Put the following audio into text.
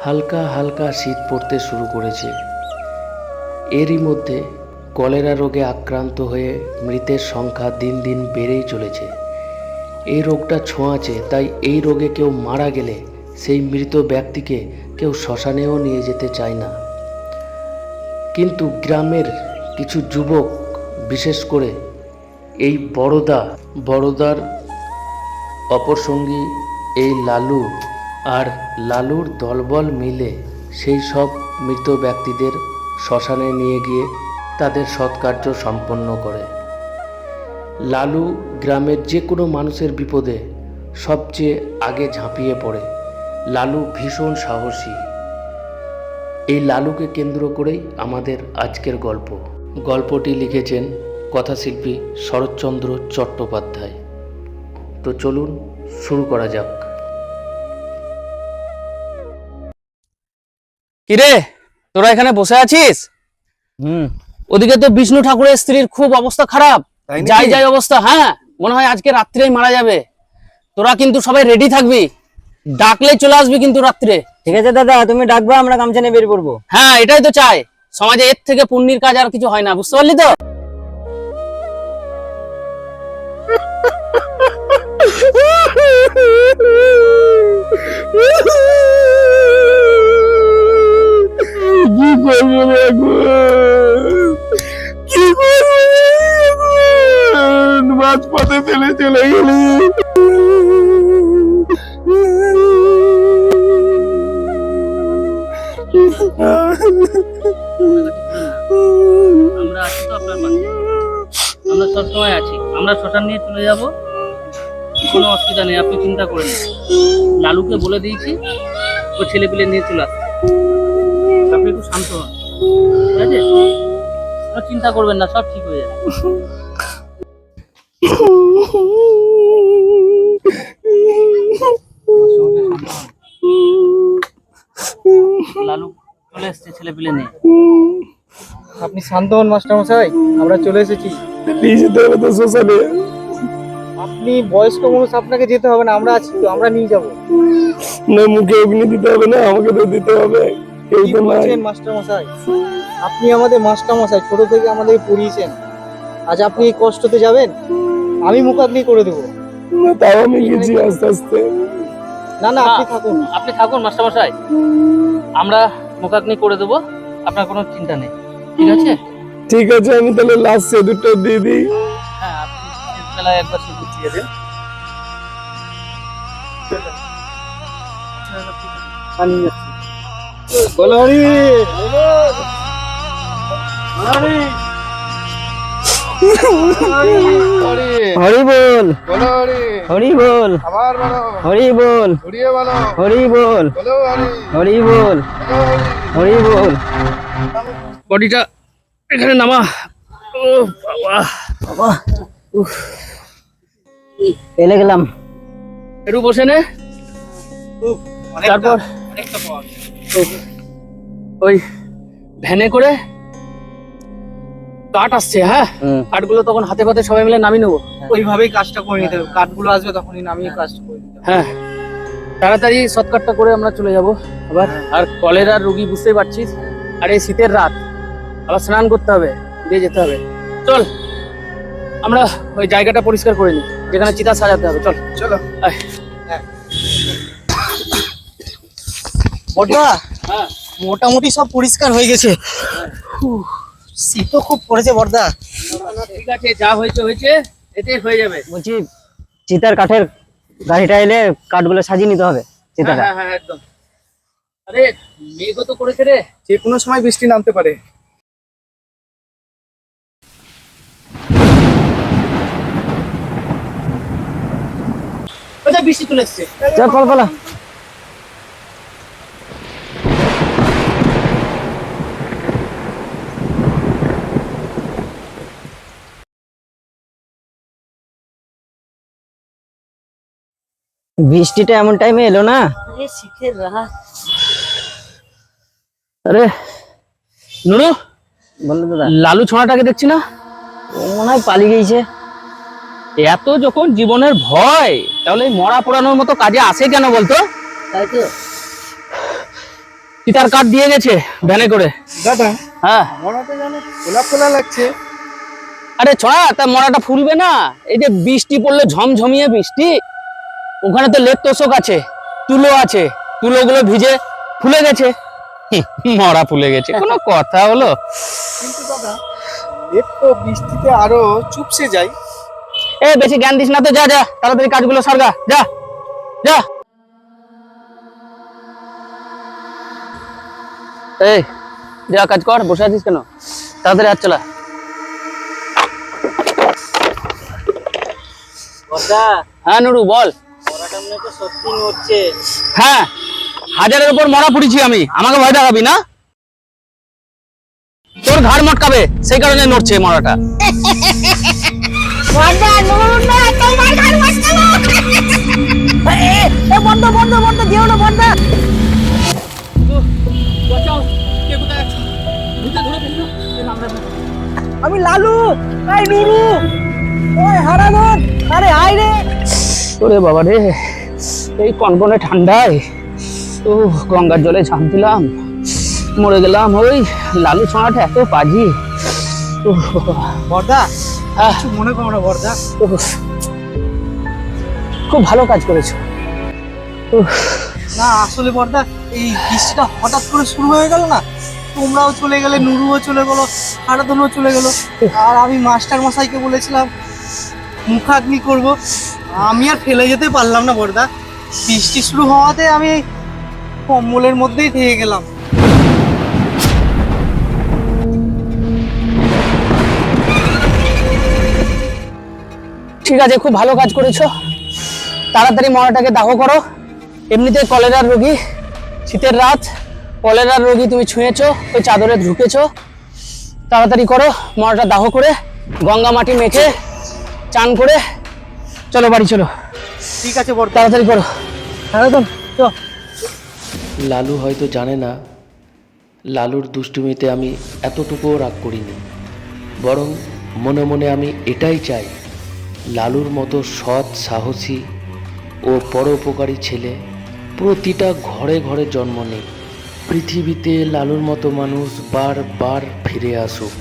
হালকা হালকা শীত পড়তে শুরু করেছে। এরই মধ্যে কলেরা রোগে আক্রান্ত হয়ে মৃতের সংখ্যা দিন দিন বেড়েই চলেছে। এই রোগটা ছোঁয়াচে, তাই এই রোগে কেউ মারা গেলে সেই মৃত ব্যক্তিকে কেউ শ্মশানেও নিয়ে যেতে চায় না। কিন্তু গ্রামের কিছু যুবক, বিশেষ করে এই বড়দার অপর সঙ্গী এই লালু আর লালুর দলবল মিলে সেই সব মৃত ব্যক্তিদের শ্মশানে নিয়ে গিয়ে তাদের সৎকার্য সম্পন্ন করে। লালু গ্রামের যে কোনো মানুষের বিপদে সবচেয়ে আগে ঝাঁপিয়ে পড়ে। লালু ভীষণ সাহসী। এই লালুকে কেন্দ্র করেই আমাদের আজকের গল্পটি লিখেছেন কথাশিল্পী শরৎচন্দ্র চট্টোপাধ্যায়। তো চলুন শুরু করা যাক। কিরে, তোরা এখানে বসে আছিস? ওদিকে তো বিষ্ণু ঠাকুরের স্ত্রীর খুব অবস্থা খারাপ, যাই অবস্থা। হ্যাঁ, মনে হয় আজকে রাত্রেই মারা যাবে। তোরা কিন্তু সবাই রেডি থাকবি, ডাকলে চলে আসবি কিন্তু রাত্রে। ঠিক আছে দাদা, তুমি ডাকবা, আমরা গামছা নিয়ে বের করবো। হ্যাঁ, এটাই তো চাই। সমাজে এর থেকে পুণ্যের কাজ আর কিছু হয় না, বুঝতে পারলি তো? কি করবো কি করবো, মাঝপথে ফেলে চলে গেলি। আমরা আছি তো আপনার পাশে, আমরা সবসময় আছি। আমরা শ্মশান নিয়ে চলে যাব, কোনো অসুবিধা নেই, আপনি চিন্তা করেন না। লালুকে বলে দিয়েছি ও ছেলে পেলে নিয়ে চলে আসছে। আপনি একটু শান্ত হন, ঠিক আছে? আর চিন্তা করবেন না, সব ঠিক হয়ে যাবে। লালু চলে এসছে ছেলে পেলে নিয়ে। আপনি শান্ত হন মাস্টার মশাই, আমরা চলে এসেছি। আপনি বয়স্ক মানুষ, আপনাকে যেতে হবে না, আমরা আছি তো, আমরা নিয়ে যাবো। না, মুখে অগ্নি দিতে হবে না, আমাকে তো দিতে হবে। কেউ তো নাই। মাস্টার মশাই, আপনি আমাদের মাস্টার মশাই, ছোট থেকে আমাদের পড়িয়েছেন। আজ আপনি এই কষ্টতে যাবেন, আমি মুখাগ্নি করে দেবো। না, তাও আমি গেছি আস্তে আস্তে। না না, আপনি থাকুন মাস্টার মশাই, আমরা মুখাগ্নি করে দেবো, আপনার কোনো চিন্তা নেই, ঠিক আছে? ঠিক আছে, আমি তাহলে লাস্ট সেদুরটা দিয়ে দিই। হ্যাঁ, আপনি শেষ বেলায় একবার শুধু দিয়ে দেন। বলো হরি হরি বল, হরি বল, হরি বল, হরি বল, হরি বল, হরি বল। বডিটা এখানে নামা। ও বাবা, বাবা পেলে গেলাম। একটু বসে নে। তারপর ওই ভ্যানে করে কাঠ আসছে। হ্যাঁ, কাঠগুলো তখন হাতে পাতে সবাই মিলে নামিয়ে নেবো। ওইভাবেই কাজটা করে নিতে হবে, কাঠগুলো আসবে তখনই নামিয়ে কাজটা করে নিতে হবে। হ্যাঁ, তাড়াতাড়ি শর্টকাটটা করে আমরা চলে যাব আবার। আর কলেরার রোগী বুঝতেই পারছিস, আর এই শীতের রাত, আবার স্নান করতে হবে, দিয়ে যেতে হবে। চল, আমরা ওই জায়গাটা পরিষ্কার করে নিই যেখানে চিতা সাজাতে হবে। চল চলো। হ্যাঁ, মোটামুটি সব পরিষ্কার হয়ে গেছে। শীতও খুব পড়েছে বর্দা। ঠিক আছে, যা হয়েছে হয়েছে, এতে হয়ে যাবে। বলছি, চিতার কাঠের গাড়িটা এলে কাঠগুলো সাজিয়ে নিতে হবে চিতাটা। হ্যাঁ, একদম। আরে মেঘও তো করেছে রে, যে কোনো সময় বৃষ্টি নামতে পারে। বৃষ্টি চলে এসছে। চল পালা। বৃষ্টিটা এমন টাইমে এলো না। শীতের রাত। আরে নুনু, বলো দাদা। লালু ছোঁড়াটাকে দেখছি না? ও মনে হয় পালিয়ে গেছে। এত যখন জীবনের ভয়, তাহলে মরা পোড়ানোর মতো কাজে আসে কেন বলতো? তাই তো। চিতার কাঠ দিয়ে গেছে ভ্যানে করে। দাদা হ্যাঁ মরাটা যেন খোলা খোলা লাগছে। আরে ছড়া তা মরাটা ফুলবে না, এই যে বৃষ্টি পড়লে ঝমঝমিয়ে বৃষ্টি, ওখানে তো লেপ তোষক আছে, তুলো আছে, তুলোগুলো ভিজে ফুলে গেছে। মরা ফুলে গেছে, কোনো কথা হলো? কিন্তু দাদা লেপ তো বৃষ্টিতে আরো চুপসে যায়। এ বেশি জ্ঞান দিস না তো, যা যা তাড়াতাড়ি কাজগুলো সারগা, যা যা। এই যা কাজ কর, বসে আছিস কেন? তাড়াতাড়ি হাত চলা। বর্দা হ্যাঁ নুরু বল। মরাটা মনে হচ্ছে সত্যি নড়ছে। হ্যাঁ, হাজারের উপর মরা পুড়েছি আমি, আমাকে ভয় দেখাবি না? তোর ঘাড় মটকাবে, সেই কারণে নড়ছে মরাটা। আমি লালু, এই নুরু, ওই হারাধন, আরে আয় রে। ওরে বাবা রে, এই কনকনে ঠান্ডায় ও গঙ্গার জলে ঝাঁপ দিলাম, মরে গেলাম। ওই লালু ছোঁয়াটা এত পাজি। বর্দা আহ, কিছু মনে করো না বর্দা। উফ, খুব ভালো কাজ করেছো। উফ, না আসলে বর্দা এই বৃষ্টিটা হঠাৎ করে শুরু হয়ে গেল না, তোমরাও চলে গেলে, নুরুও চলে গেল, হারাধনও চলে গেল, আর আমি মাস্টার মশাইকে বলেছিলাম মুখাগ্নি করব, আমি আর ফেলে যেতে পারলাম না বর্দা। বৃষ্টি শুরু হওয়াতে আমি কম্বলের মধ্যেই থেকে গেলাম। ঠিক আছে, খুব ভালো কাজ করেছো। তাড়াতাড়ি মরাটাকে দাহ করো। এমনিতে কলেরার রোগী, শীতের রাত, কলেরার রোগী তুমি ছুঁয়েছো, ওই চাদরে ঢুকেছো। তাড়াতাড়ি করো, মরাটা দাহ করে গঙ্গা মাটি মেখে চান করে চলো বাড়ি চলো। ঠিক আছে বর্দা, তাড়াতাড়ি করো। হারাধন চ। লালু হয়তো জানে না লালুর দুষ্টুমিতে আমি এতটুকুও রাগ করিনি, বরং মনে মনে আমি এটাই চাই লালুর মতো সৎ, সাহসী ও পরোপকারী ছেলে প্রতিটা ঘরে ঘরে জন্ম নেই। পৃথিবীতে লালুর মতো মানুষ বারবার ফিরে আসুক।